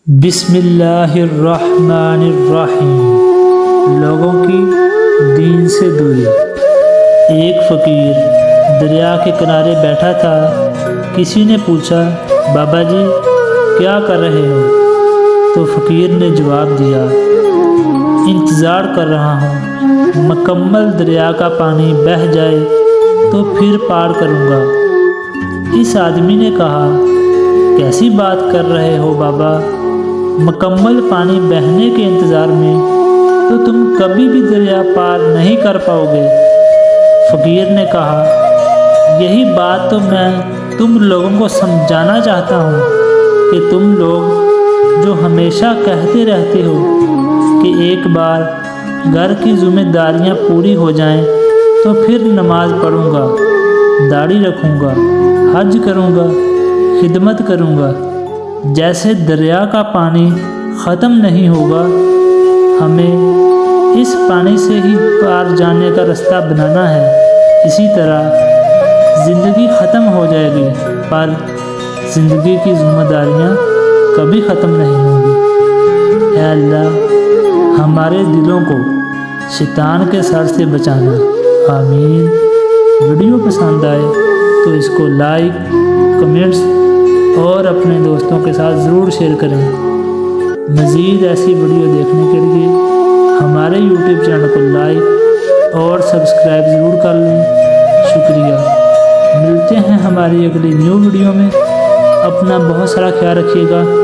بسم اللہ الرحمن الرحیم۔ لوگوں کی دین سے دوری۔ ایک فقیر دریا کے کنارے بیٹھا تھا۔ کسی نے پوچھا، بابا جی کیا کر رہے ہو؟ تو فقیر نے جواب دیا، انتظار کر رہا ہوں، مکمل دریا کا پانی بہہ جائے تو پھر پار کروں گا۔ اس آدمی نے کہا، کیسی بات کر رہے ہو بابا، مکمل پانی بہنے کے انتظار میں تو تم کبھی بھی دریا پار نہیں کر پاؤ گے۔ فقیر نے کہا، یہی بات تو میں تم لوگوں کو سمجھانا چاہتا ہوں کہ تم لوگ جو ہمیشہ کہتے رہتے ہو کہ ایک بار گھر کی ذمہ داریاں پوری ہو جائیں تو پھر نماز پڑھوں گا، داڑھی رکھوں گا، حج کروں گا، خدمت کروں گا، جیسے دریا کا پانی ختم نہیں ہوگا، ہمیں اس پانی سے ہی پار جانے کا رستہ بنانا ہے۔ اسی طرح زندگی ختم ہو جائے گی پر زندگی کی ذمہ داریاں کبھی ختم نہیں ہوں گی۔ اے اللہ، ہمارے دلوں کو شیطان کے سر سے بچانا، آمین۔ ویڈیو پسند آئے تو اس کو لائک، کمنٹس اور اپنے دوستوں کے ساتھ ضرور شیئر کریں۔ مزید ایسی ویڈیو دیکھنے کے لیے ہمارے یوٹیوب چینل کو لائک اور سبسکرائب ضرور کر لیں۔ شکریہ۔ ملتے ہیں ہماری اگلی نیو ویڈیو میں۔ اپنا بہت سارا خیال رکھیے گا۔